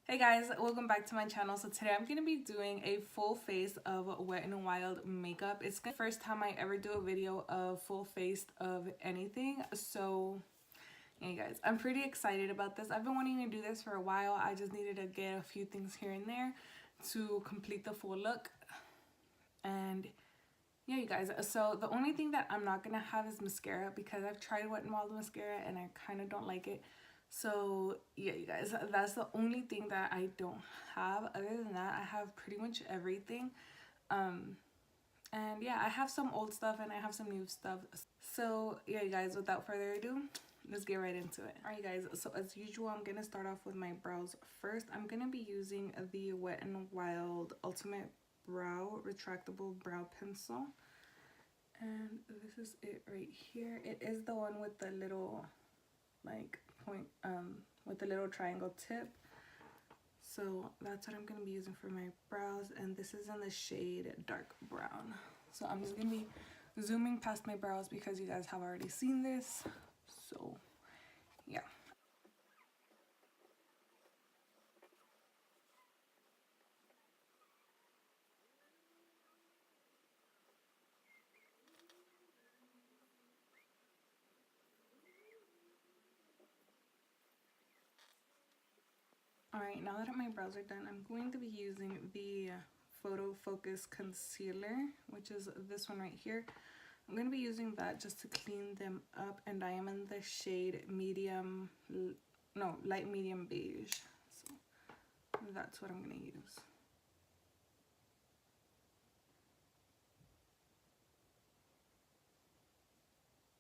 Hey guys, welcome back to my channel. So today I'm going to be doing a full face of Wet n Wild makeup. It's the first time I ever do a video of full face of anything. So yeah, guys, I'm pretty excited about this. I've been wanting to do this for a while. I just needed to get a few things here and there to complete the full look. And yeah, you guys, so the only thing that I'm not going to have is mascara because I've tried Wet n Wild mascara and I kind of don't like it. So yeah, you guys, that's the only thing that I don't have. Other than that, I have pretty much everything. And yeah, I have some old stuff and I have some new stuff. So yeah, you guys, without further ado, let's get right into it. Alright guys, so as usual, I'm gonna start off with my brows first. I'm gonna be using the Wet n Wild Ultimate Brow Retractable Brow Pencil. And this is it right here. It is the one with the little like point with the little triangle tip. So that's what I'm going to be using for my brows, and this is in the shade dark brown. So I'm just going to be zooming past my brows because you guys have already seen this. So yeah. Alright, now that my brows are done, I'm going to be using the Photo Focus Concealer, which is this one right here. I'm going to be using that just to clean them up, and I am in the shade light medium beige. So that's what I'm going to use.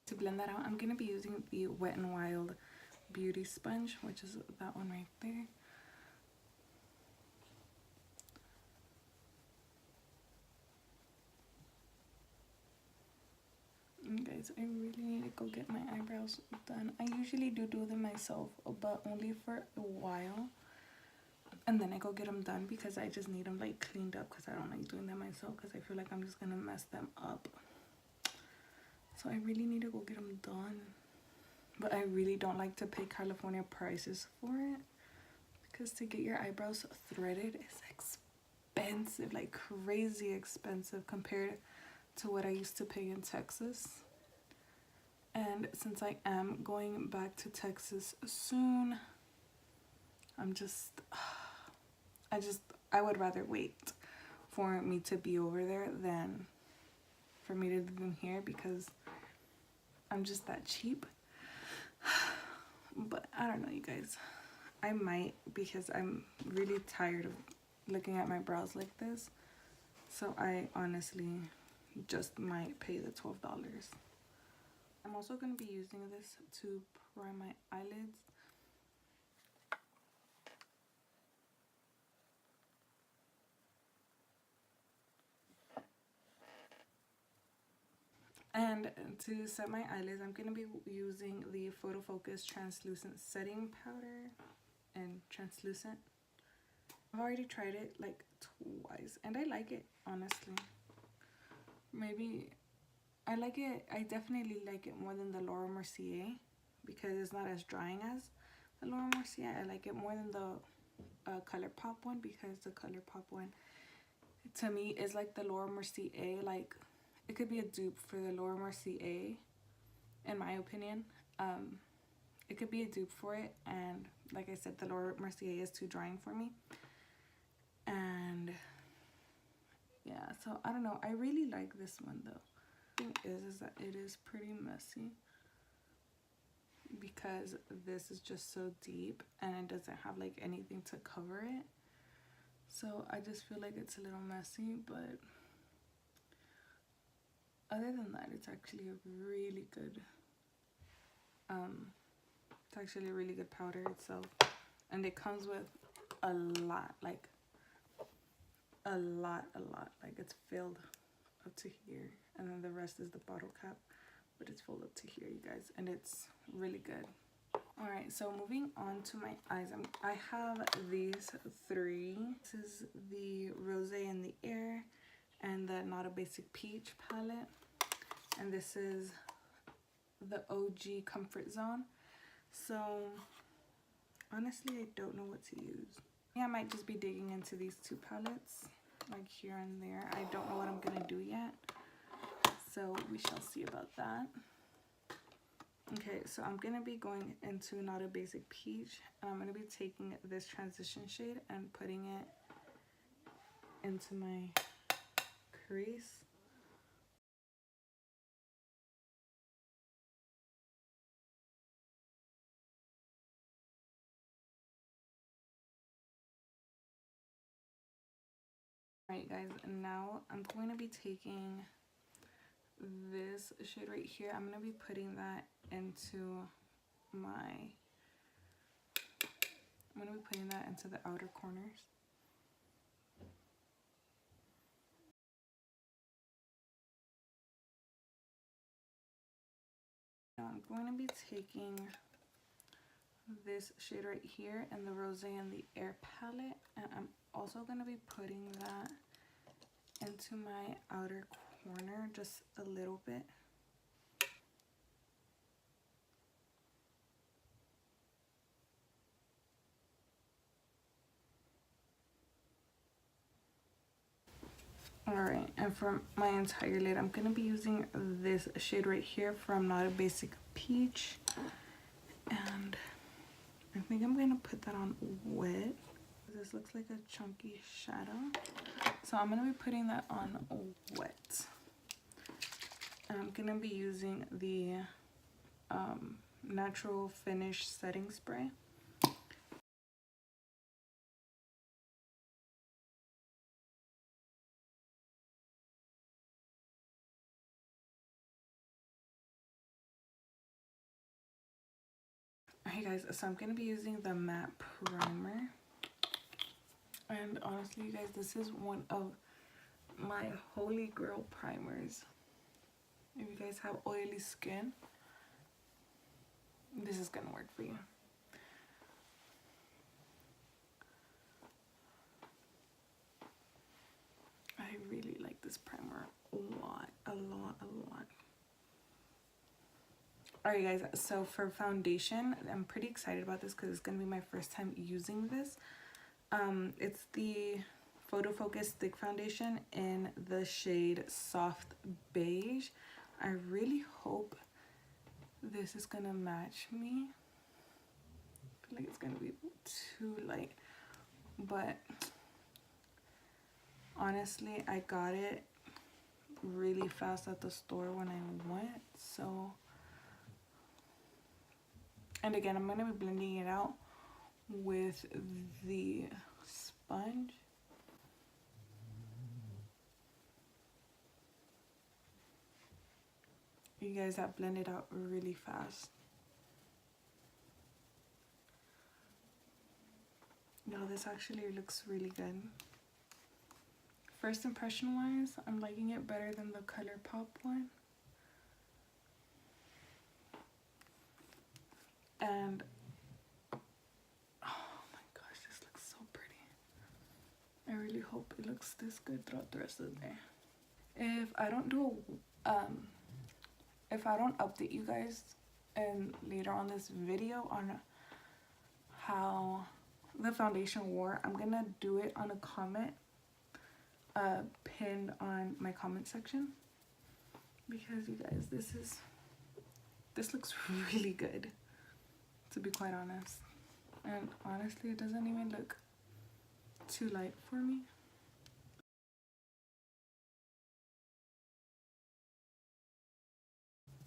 To blend that out, I'm going to be using the Wet n Wild Beauty Sponge, which is that one right there. Guys, I really need to go get my eyebrows done. I usually do them myself, but only for a while, and then I go get them done because I just need them like cleaned up, because I don't like doing them myself because I feel like I'm just gonna mess them up. So I really need to go get them done, but I really don't like to pay California prices for it because to get your eyebrows threaded is expensive, like crazy expensive compared to what I used to pay in Texas. And since I am going back to Texas soon, I would rather wait for me to be over there than for me to do them here because I'm just that cheap. But I don't know, you guys. I might, because I'm really tired of looking at my brows like this. So I honestly just might pay the $12. I'm also going to be using this to prime my eyelids. And to set my eyelids, I'm going to be using the Photo Focus Translucent Setting Powder and Translucent. I've already tried it like twice and I like it, honestly. Maybe I like it. I definitely like it more than the Laura Mercier because it's not as drying as the Laura Mercier. I like it more than the Colourpop one because the Colourpop one, to me, is like the Laura Mercier. Like, it could be a dupe for the Laura Mercier, in my opinion. It could be a dupe for it, and like I said, the Laura Mercier is too drying for me. And yeah, so I don't know. I really like this one though. Thing is that it is pretty messy because this is just so deep and it doesn't have like anything to cover it. So I just feel like it's a little messy, but other than that, it's actually a really good powder itself, and it comes with a lot, like it's filled up to here, and then the rest is the bottle cap, but it's filled up to here, you guys, and it's really good. All right, so moving on to my eyes, I have these three. This is the Rose in the Air and the Not a Basic Peach palette, and this is the OG Comfort Zone. So honestly, I don't know what to use. Yeah, I might just be digging into these two palettes, like here and there. I don't know what I'm gonna do yet, so we shall see about that. Okay, so I'm gonna be going into Not a Basic Peach, and I'm gonna be taking this transition shade and putting it into my crease. Alright guys, and now I'm going to be taking this shade right here. I'm going to be putting that into the outer corners. Now I'm going to be taking this shade right here and the Rosé and the Air palette, and I'm also going to be putting that into my outer corner just a little bit. Alright, and for my entire lid, I'm going to be using this shade right here from Not a Basic Peach. And I think I'm going to put that on wet. This looks like a chunky shadow. So I'm going to be putting that on wet. And I'm going to be using the Natural Finish Setting Spray. Hey guys, so I'm going to be using the matte primer, and honestly you guys, this is one of my holy grail primers. If you guys have oily skin, this is going to work for you. I really like this primer a lot. Alright guys, so for foundation, I'm pretty excited about this because it's going to be my first time using this. It's the Photo Focus Stick Foundation in the shade Soft Beige. I really hope this is going to match me. I feel like it's going to be too light, but honestly, I got it really fast at the store when I went, so... And again, I'm going to be blending it out with the sponge. You guys, that blended out really fast. No, this actually looks really good. First impression wise, I'm liking it better than the Colourpop one. And oh my gosh, this looks so pretty. I really hope it looks this good throughout the rest of the day. If I don't update you guys and later on this video on how the foundation wore, I'm gonna do it on a comment pinned on my comment section, because you guys, this looks really good, to be quite honest. And honestly, it doesn't even look too light for me.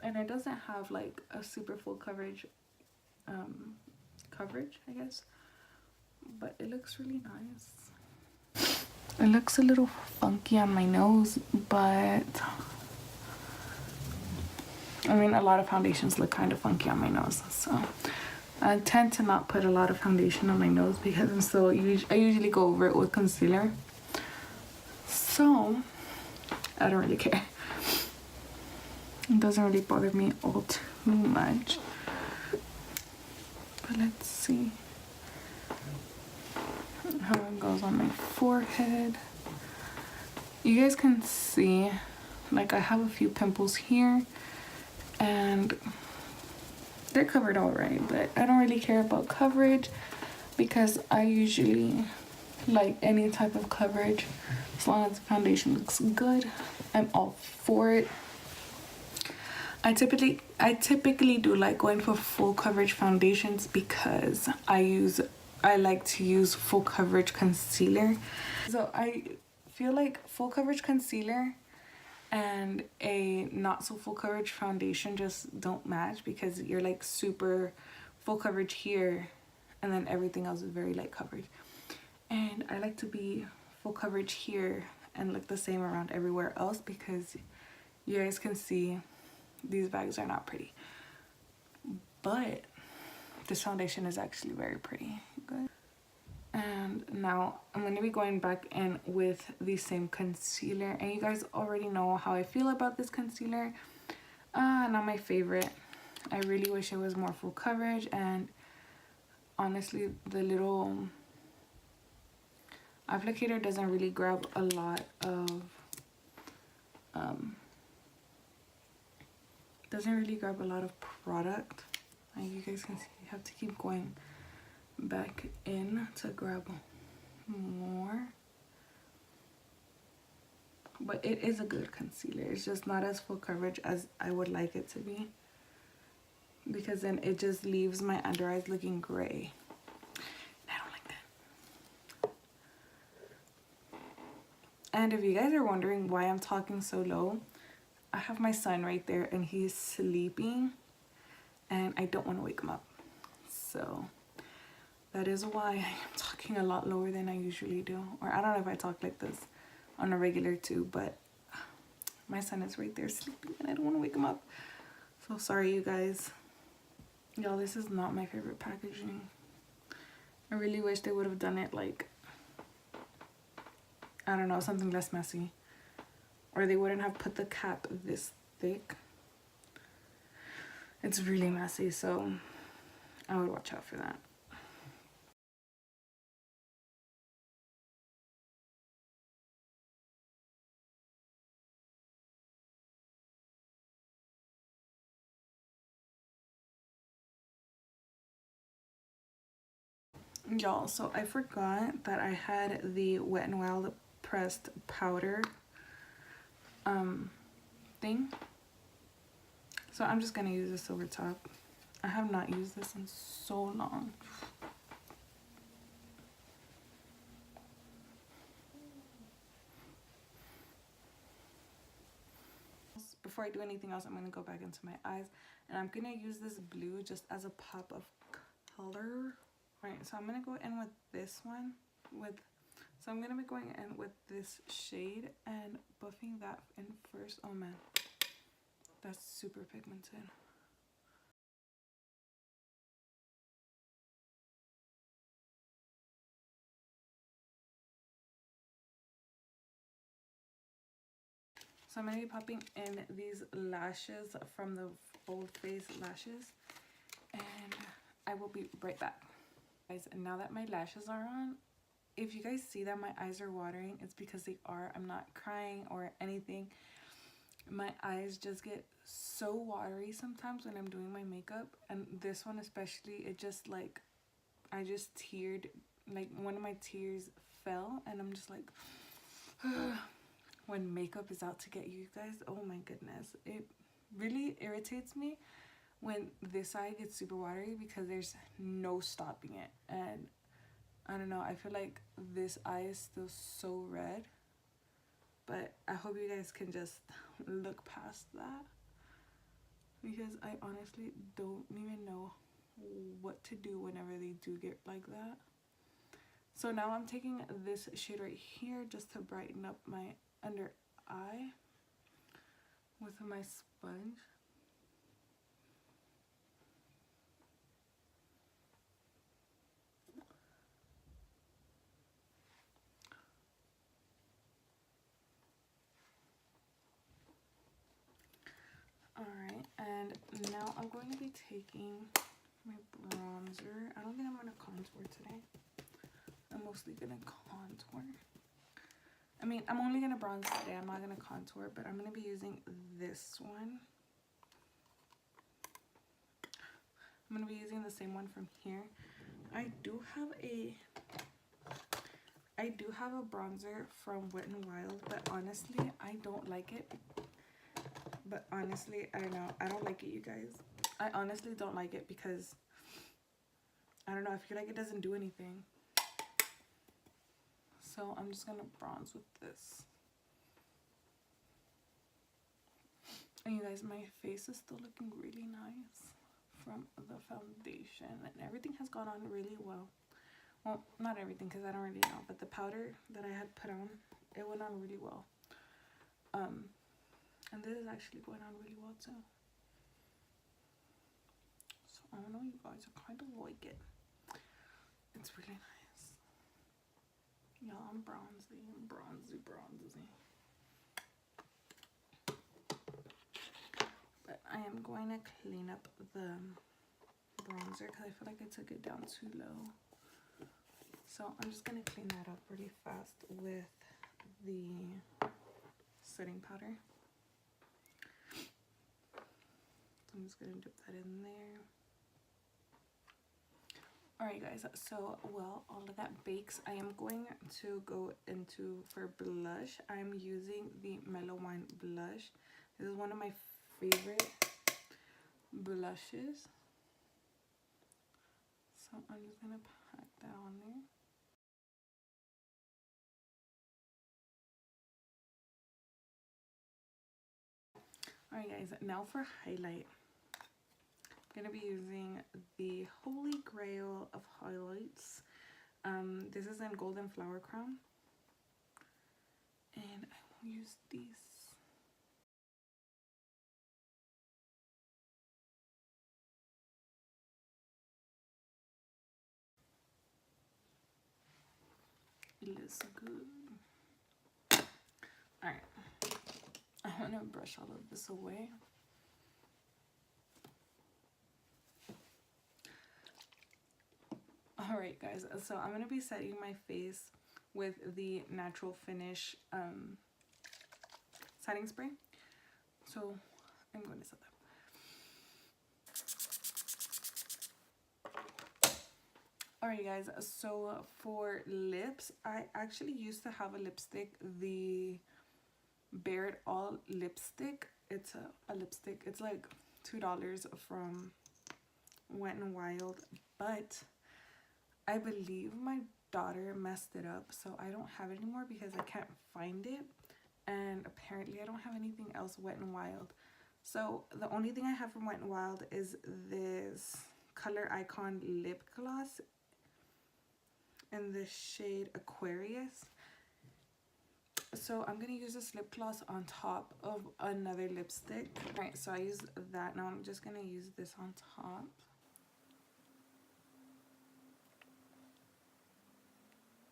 And it doesn't have like a super full coverage, I guess, but it looks really nice. It looks a little funky on my nose, but I mean, a lot of foundations look kind of funky on my nose, so I tend to not put a lot of foundation on my nose because I usually go over it with concealer, so I don't really care. It doesn't really bother me all too much. But let's see how it goes on my forehead. You guys can see, like, I have a few pimples here and they're covered all right, but I don't really care about coverage. because I usually like any type of coverage. As long as the foundation looks good, I'm all for it. I typically do like going for full coverage foundations because I like to use full coverage concealer. So I feel like full coverage concealer and a not so full coverage foundation just don't match, because you're like super full coverage here and then everything else is very light coverage. And I like to be full coverage here and look the same around everywhere else, because you guys can see these bags are not pretty. But this foundation is actually very pretty. Good. And now I'm going to be going back in with the same concealer. And you guys already know how I feel about this concealer. Not my favorite. I really wish it was more full coverage. And honestly, the little applicator doesn't really grab a lot of product. Like you guys can see, you have to keep going back in to grab more. But it is a good concealer. It's just not as full coverage as I would like it to be, because then it just leaves my under eyes looking gray. I don't like that. And if you guys are wondering why I'm talking so low, I have my son right there and he's sleeping and I don't want to wake him up. So that is why I'm talking a lot lower than I usually do. Or I don't know if I talk like this on a regular too, but my son is right there sleeping and I don't want to wake him up. So sorry, you guys. Y'all, this is not my favorite packaging. I really wish they would have done it like, I don't know, something less messy. Or they wouldn't have put the cap this thick. It's really messy, so I would watch out for that. Y'all, so I forgot that I had the Wet n Wild pressed powder thing. So I'm just gonna use this over top. I have not used this in so long. Before I do anything else, I'm gonna go back into my eyes and I'm gonna use this blue just as a pop of color. Alright, so I'm gonna go in with this one so I'm gonna be going in with this shade and buffing that in first. Oh man, that's super pigmented. So I'm gonna be popping in these lashes from the Bold Face Lashes, and I will be right back. Guys, and now that my lashes are on, if you guys see that my eyes are watering, it's because they are. I'm not crying or anything. My eyes just get so watery sometimes when I'm doing my makeup, and this one especially, it just like, I just teared, like one of my tears fell, and I'm just like, when makeup is out to get you guys, oh my goodness, it really irritates me when this eye gets super watery because there's no stopping it. And I don't know, I feel like this eye is still so red, but I hope you guys can just look past that, because I honestly don't even know what to do whenever they do get like that. So now I'm taking this shade right here just to brighten up my under eye with my sponge. Alright, and now I'm going to be taking my bronzer. I don't think I'm going to contour today. I'm mostly going to contour. I mean, I'm only going to bronze today. I'm not going to contour, but I'm going to be using this one. I'm going to be using the same one from here. I do have a bronzer from Wet n Wild, but honestly I don't like it. But honestly, I know I don't like it, you guys. I honestly don't like it because I don't know, I feel like it doesn't do anything. So I'm just gonna bronze with this. And you guys, my face is still looking really nice from the foundation, and everything has gone on really well. Well, not everything because I don't really know, but the powder that I had put on, it went on really well. And this is actually going on really well too. So I don't know, you guys, I kind of like it. It's really nice. Yeah, I'm bronzy. But I am going to clean up the bronzer because I feel like I took it down too low. So I'm just going to clean that up really fast with the setting powder. So I'm just going to dip that in there. Alright guys, so while all of that bakes, I am going to go into, for blush, I'm using the Mellow Wine blush. This is one of my favorite blushes. So I'm just going to pack that on there. Alright guys, now for highlight. I'm going to be using the Holy Grail of highlights. This is in Golden Flower Crown. And I will use these. It looks good. Alright. I'm going to brush all of this away. Alright guys, so I'm going to be setting my face with the Natural Finish setting spray. So I'm going to set that. Alright guys, so for lips, I actually used to have a lipstick, the Bare It All lipstick. It's a lipstick. It's like $2 from Wet n Wild, but I believe my daughter messed it up, so I don't have it anymore because I can't find it, and apparently I don't have anything else Wet n Wild. So the only thing I have from Wet n Wild is this Color Icon lip gloss in the shade Aquarius. So I'm gonna use this lip gloss on top of another lipstick. All right, so I use that. Now I'm just gonna use this on top.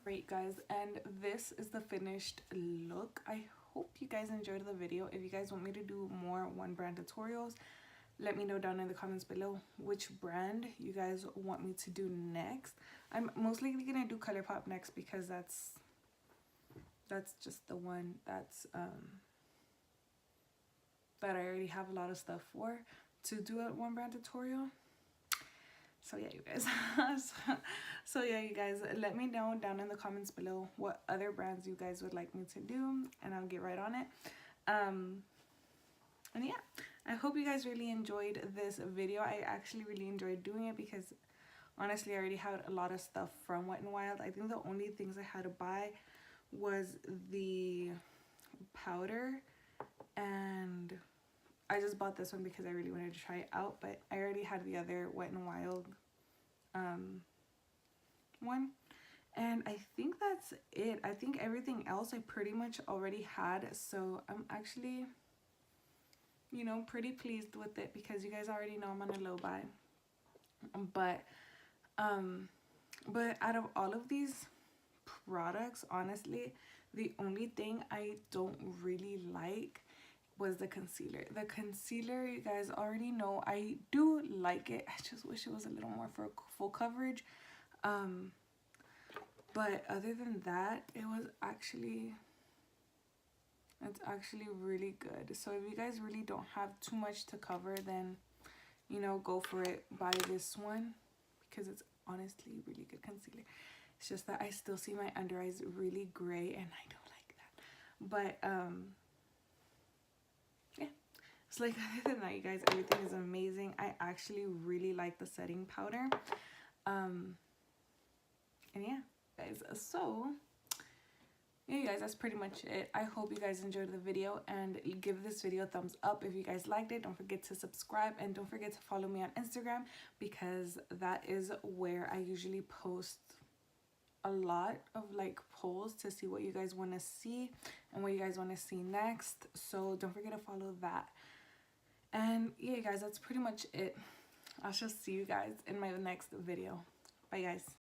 Great guys, and this is the finished look. I hope you guys enjoyed the video. If you guys want me to do more one brand tutorials, let me know down in the comments below which brand you guys want me to do next. I'm mostly gonna do Colourpop next because that's just the one that's that I already have a lot of stuff for to do a one brand tutorial. So yeah, you guys. so yeah, you guys, let me know down in the comments below what other brands you guys would like me to do, and I'll get right on it. And yeah, I hope you guys really enjoyed this video. I actually really enjoyed doing it because honestly, I already had a lot of stuff from Wet n Wild. I think the only things I had to buy was the powder, and I just bought this one because I really wanted to try it out, but I already had the other Wet n Wild one, and I think that's it. I think everything else I pretty much already had, so I'm actually, you know, pretty pleased with it because you guys already know I'm on a low buy. But out of all of these products, honestly, the only thing I don't really like was the concealer. The concealer, you guys already know I do like it. I just wish it was a little more for full coverage. But other than that, it's actually really good. So if you guys really don't have too much to cover, then, you know, go for it. Buy this one because it's honestly really good concealer. It's just that I still see my under eyes really gray and I don't like that. But yeah, it's like other than that, you guys, everything is amazing. I actually really like the setting powder. And yeah, guys, so yeah, you guys, that's pretty much it. I hope you guys enjoyed the video, and give this video a thumbs up if you guys liked it. Don't forget to subscribe, and don't forget to follow me on Instagram, because that is where I usually post a lot of like polls to see what you guys want to see and what you guys want to see next. So don't forget to follow that. And yeah, guys, that's pretty much it. I shall see you guys in my next video. Bye, guys.